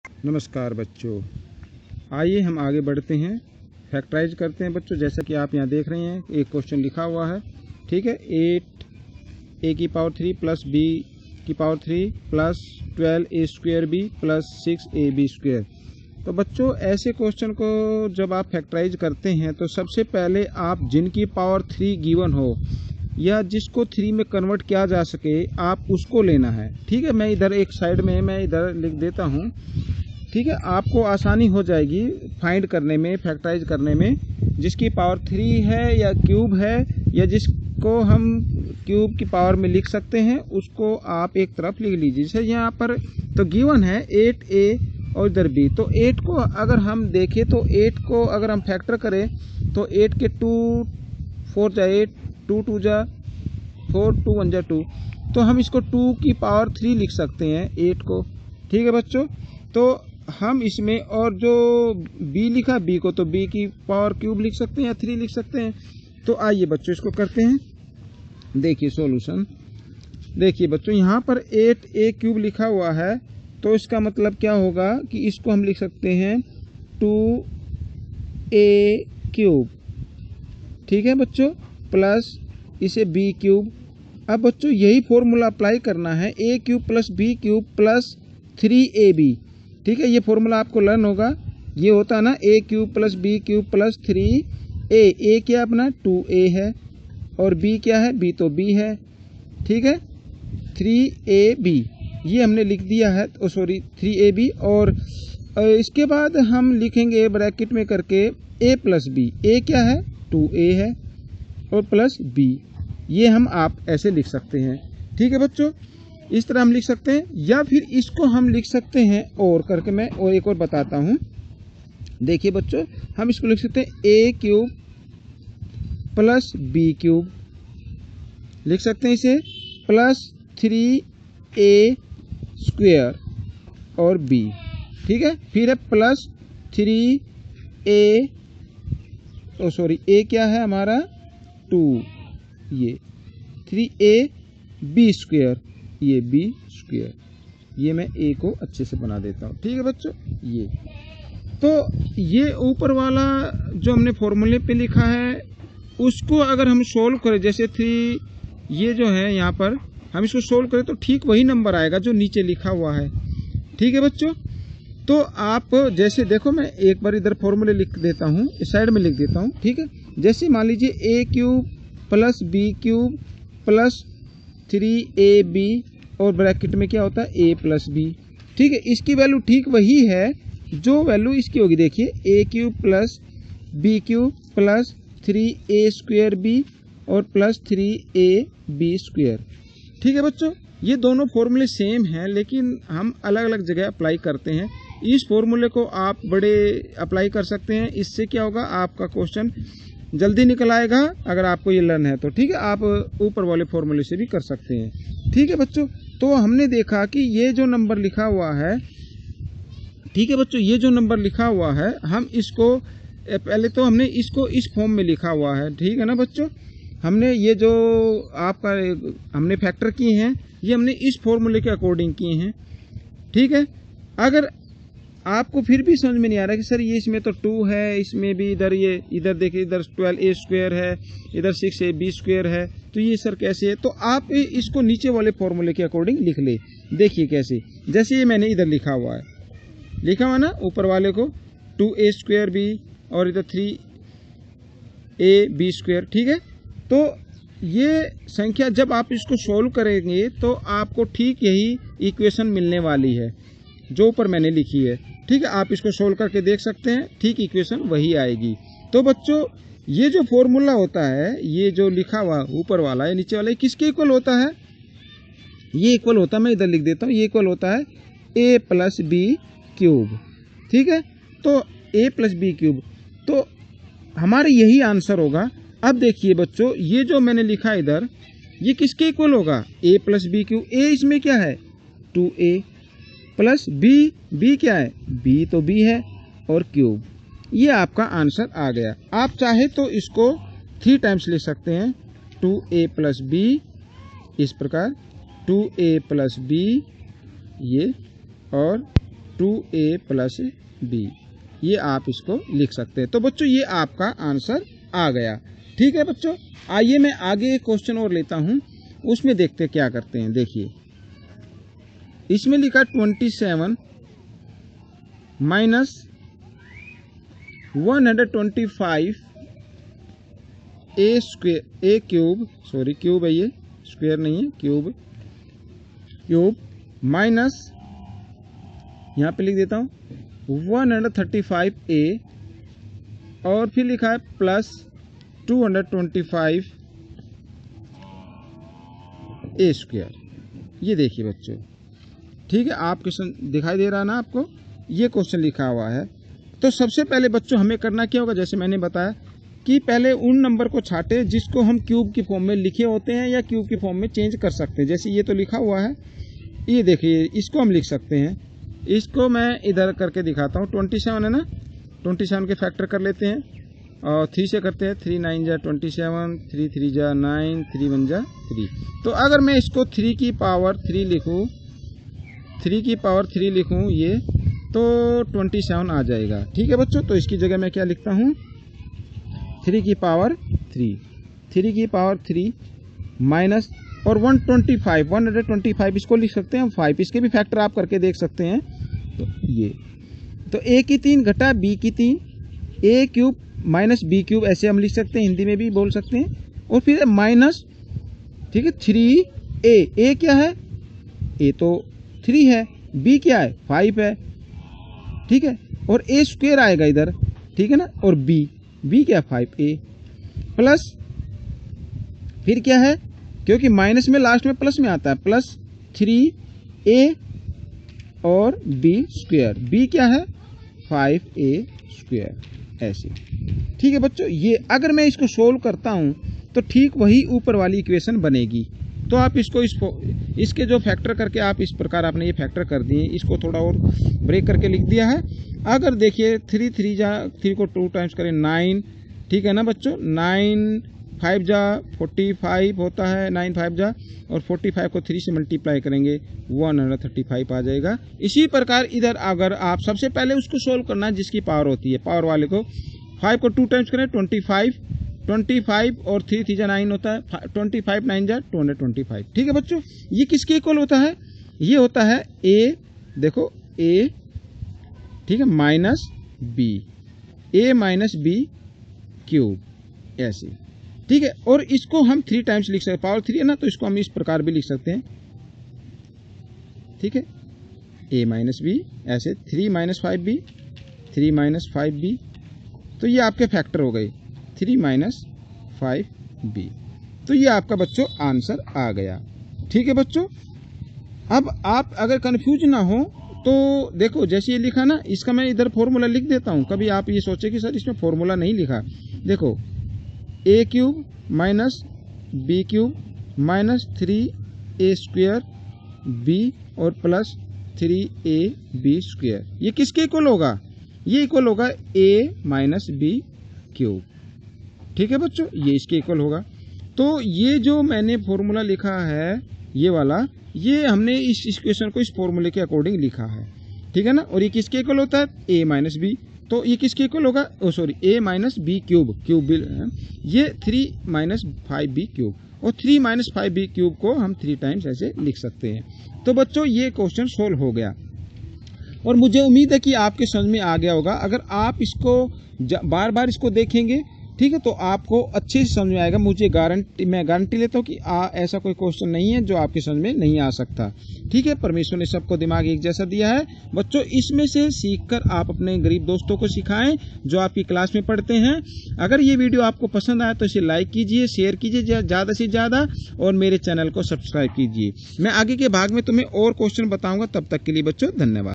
नमस्कार बच्चों, आइए हम आगे बढ़ते हैं, फैक्टराइज करते हैं बच्चों। जैसा कि आप यहाँ देख रहे हैं एक क्वेश्चन लिखा हुआ है, ठीक है। 8a³ plus b³ plus 12a² plus 6ab²। तो बच्चों ऐसे क्वेश्चन को जब आप फैक्टराइज करते हैं तो सबसे पहले आप जिनकी पावर 3 गिवन हो या जिसको 3 में कन्वर्ट किया जा सके आप उसको लेना है, ठीक है। मैं इधर एक साइड में मैं इधर लिख देता हूँ, ठीक है। आपको आसानी हो जाएगी फाइंड करने में, फैक्टराइज करने में। जिसकी पावर 3 है या क्यूब है या जिसको हम क्यूब की पावर में लिख सकते हैं उसको आप एक तरफ लिख लीजिए। जैसे यहाँ पर तो गिवन है 8a और इधर b। तो 8 को अगर हम देखें तो 8 को अगर हम फैक्टर करें तो 8 के 2 4 जा 8, 2 2 जा 4, 2 1 जा 2। तो हम इसको 2 की पावर 3 लिख सकते हैं 8 को, ठीक है बच्चों। तो हम इसमें और जो b लिखा b को तो b की पावर क्यूब लिख सकते हैं या 3 लिख सकते हैं। तो आइए बच्चों इसको करते हैं। देखिए सॉल्यूशन, देखिए बच्चों यहाँ पर 8a³ लिखा हुआ है तो इसका मतलब क्या होगा कि इसको हम लिख सकते हैं 2a³, ठीक है बच्चों, प्लस इसे b³। अब बच्चों यही फॉर्मूला अप्लाई करना है, a³ plus b³ plus 3ab, ठीक है। ये फॉर्मूला आपको लर्न होगा। ये होता है ना a³ plus b³ plus 3a। a क्या अपना 2a है और b क्या है, b तो b है, ठीक है। 3ab ये हमने लिख दिया है, तो सॉरी 3ab। और इसके बाद हम लिखेंगे ब्रैकेट में करके a प्लस b। a क्या है 2a है और प्लस b। ये हम आप ऐसे लिख सकते हैं, ठीक है बच्चों। इस तरह हम लिख सकते हैं या फिर इसको हम लिख सकते हैं और करके मैं और एक और बताता हूं। देखिए बच्चों हम इसको लिख सकते हैं a³ प्लस b³ लिख सकते हैं इसे, प्लस 3a² और b, ठीक है। फिर है प्लस 3a, a क्या है हमारा 2, ये 3ab², ये b²। ये मैं a को अच्छे से बना देता हूँ, ठीक है बच्चों। ये तो ये ऊपर वाला जो हमने फॉर्मूले पे लिखा है उसको अगर हम सोल्व करें, जैसे 3 ये जो है यहाँ पर हम इसको सोल्व करें तो ठीक वही नंबर आएगा जो नीचे लिखा हुआ है, ठीक है बच्चों। तो आप जैसे देखो मैं एक बार इधर फॉर्मूले लिख देता हूँ, इस साइड में लिख देता हूँ, ठीक है। जैसे मान लीजिए a³ plus b³ plus 3ab और ब्रैकेट में क्या होता है a प्लस b, ठीक है। इसकी वैल्यू ठीक वही है जो वैल्यू इसकी होगी। देखिए a³ plus b³ plus 3a²b और प्लस 3ab², ठीक है बच्चों। ये दोनों फॉर्मूले सेम हैं लेकिन हम अलग अलग जगह अप्लाई करते हैं। इस फॉर्मूले को आप बड़े अप्लाई कर सकते हैं, इससे क्या होगा आपका क्वेश्चन जल्दी निकल आएगा अगर आपको ये लर्न है तो, ठीक है। आप ऊपर वाले फॉर्मूले से भी कर सकते हैं, ठीक है बच्चों। तो हमने देखा कि ये जो नंबर लिखा हुआ है, ठीक है बच्चों, ये जो नंबर लिखा हुआ है हम इसको पहले तो हमने इसको इस फॉर्म में लिखा हुआ है, ठीक है ना बच्चों। हमने ये जो आपका हमने फैक्टर किए हैं ये हमने इस फॉर्मूले के अकॉर्डिंग किए हैं, ठीक है। अगर आपको फिर भी समझ में नहीं आ रहा कि सर ये इसमें तो 2 है, इसमें भी इधर ये इधर देखिए इधर 12a² है, इधर 6ab² है, तो ये सर कैसे है, तो आप इसको नीचे वाले फॉर्मूले के अकॉर्डिंग लिख ले। देखिए कैसे, जैसे ये मैंने इधर लिखा हुआ है ना ऊपर वाले को 2a² और इधर 3ab², ठीक है। तो ये संख्या जब आप इसको सोल्व करेंगे तो आपको ठीक यही इक्वेशन मिलने वाली है जो ऊपर मैंने लिखी है, ठीक है। आप इसको सोल्व करके देख सकते हैं, ठीक इक्वेशन वही आएगी। तो बच्चों ये जो फॉर्मूला होता है, ये जो लिखा हुआ ऊपर वाला या नीचे वाला, ये किसके इक्वल होता है, ये इक्वल होता है, मैं इधर लिख देता हूँ, ये इक्वल होता है a प्लस b³, ठीक है। तो a प्लस b³, तो हमारा यही आंसर होगा। अब देखिए बच्चों ये जो मैंने लिखा इधर ये किसके इक्वल होगा, a प्लस b³। a इसमें क्या है 2a प्लस b क्या है b तो b है और क्यूब, ये आपका आंसर आ गया। आप चाहे तो इसको 3 टाइम्स लिख सकते हैं, 2a प्लस b, इस प्रकार 2a प्लस b ये और 2a प्लस b, ये आप इसको लिख सकते हैं। तो बच्चों ये आपका आंसर आ गया। ठीक है बच्चों, आइए मैं आगे एक क्वेश्चन और लेता हूं, उसमें देखते क्या करते हैं। देखिए इसमें लिखा 27 माइनस 125 ए क्यूब, सॉरी क्यूब है ये, स्क्वायर नहीं है, क्यूब माइनस, यहाँ पे लिख देता हूँ 135a, और फिर लिखा है प्लस 225 ए स्क्वायर। ये देखिए बच्चों, ठीक है, आप क्वेश्चन दिखाई दे रहा ना आपको, ये क्वेश्चन लिखा हुआ है। तो सबसे पहले बच्चों हमें करना क्या होगा, जैसे मैंने बताया कि पहले उन नंबर को छाटे जिसको हम क्यूब की फॉर्म में लिखे होते हैं या क्यूब की फॉर्म में चेंज कर सकते हैं। जैसे ये तो लिखा हुआ है, ये देखिए इसको हम लिख सकते हैं, इसको मैं इधर करके दिखाता हूँ। 27 है ना, 27 के फैक्टर कर लेते हैं और 3 से करते हैं। 3 9 जा 27, 3 3 जा 9, 3 1 जा 3। तो अगर मैं इसको 3 की पावर 3 लिखूँ, 3 की पावर 3 लिखूँ ये, तो 27 आ जाएगा। ठीक है बच्चों, तो इसकी जगह मैं क्या लिखता हूँ, 3 की पावर 3, 3 की पावर 3 माइनस, और 125 इसको लिख सकते हैं हम 5, इसके भी फैक्टर आप करके देख सकते हैं। तो ये तो a की 3 घटा b की 3, a cube minus b cube, ऐसे हम लिख सकते हैं, हिंदी में भी बोल सकते हैं। और फिर माइनस, ठीक है, 3a क्या है, a तो 3 है, b क्या है 5 है, ठीक है, और a स्क्वायर आएगा इधर, ठीक है ना, और b क्या 5a प्लस, फिर क्या है, क्योंकि माइनस में लास्ट में प्लस में आता है, प्लस 3a और b स्क्वायर, b क्या है 5a स्क्वायर, ऐसे। ठीक है बच्चों, ये अगर मैं इसको सोल्व करता हूं तो ठीक वही ऊपर वाली इक्वेशन बनेगी। तो आप इसको इसके जो फैक्टर करके आप इस प्रकार आपने ये फैक्टर कर दिए, इसको थोड़ा और ब्रेक करके लिख दिया है। अगर देखिए 3 को 2 टाइम्स करें 9, ठीक है ना बच्चों, 9 5 जा 45 होता है, 9 5 जा, और 45 को 3 से मल्टीप्लाई करेंगे 135 आ जाएगा। इसी प्रकार इधर अगर आप सबसे पहले उसको सोल्व करना है जिसकी पावर होती है, पावर वाले को 5 को 2 टाइम्स करें 25 और 3 3 जा 9 होता है, 25 9 जा 225। ठीक है बच्चों, ये किसके इक्वल होता है, ये होता है a, देखो a, ठीक है, minus b, a minus b cube, ऐसे। ठीक है, और इसको हम 3 टाइम्स लिख सकते हैं, पावर 3 है ना, तो इसको हम इस प्रकार भी लिख सकते हैं। ठीक है, a माइनस b, ऐसे 3 माइनस 5b, 3 माइनस 5b, तो ये आपके फैक्टर हो गए 3 माइनस 5b। तो ये आपका बच्चों आंसर आ गया। ठीक है बच्चों, अब आप अगर कंफ्यूज ना हो तो देखो, जैसे ये लिखा ना, इसका मैं इधर फॉर्मूला लिख देता हूं। कभी आप ये सोचे कि सर इसमें फॉर्मूला नहीं लिखा, देखो a cube minus b cube minus 3a square b और प्लस 3ab स्क्वायर, ये किसके इक्वल होगा, ये इक्वल होगा a माइनस b क्यूब। ठीक है बच्चों, ये इसके इक्वल होगा। तो ये जो मैंने फॉर्मूला लिखा है ये वाला, ये हमने इस इक्वेशन को इस फॉर्मूले के अकॉर्डिंग लिखा है। ठीक है ना, और ये किसके इक्वल होता है, a माइनस b, तो ये किसके इक्वल होगा, sorry a minus b cube, ये 3 माइनस 5b क्यूब, और 3 माइनस 5b क्यूब को हम 3 टाइम्स ऐसे लिख सकते हैं। तो बच्चों ये क्वेश्चन सोल्व हो गया, और मुझे उम्मीद है कि आपके समझ में आ गया होगा। अगर आप इसको बार बार इसको देखेंगे, ठीक है, तो आपको अच्छे से समझ में आएगा। मैं गारंटी लेता हूँ कि ऐसा कोई क्वेश्चन नहीं है जो आपके समझ में नहीं आ सकता। ठीक है, परमेश्वर ने सबको दिमाग एक जैसा दिया है बच्चों, इसमें से सीखकर आप अपने गरीब दोस्तों को सिखाएं जो आपकी क्लास में पढ़ते हैं। अगर ये वीडियो आपको पसंद आया तो इसे लाइक कीजिए, शेयर कीजिए ज़्यादा से ज़्यादा, और मेरे चैनल को सब्सक्राइब कीजिए। मैं आगे के भाग में तुम्हें और क्वेश्चन बताऊंगा। तब तक के लिए बच्चों धन्यवाद।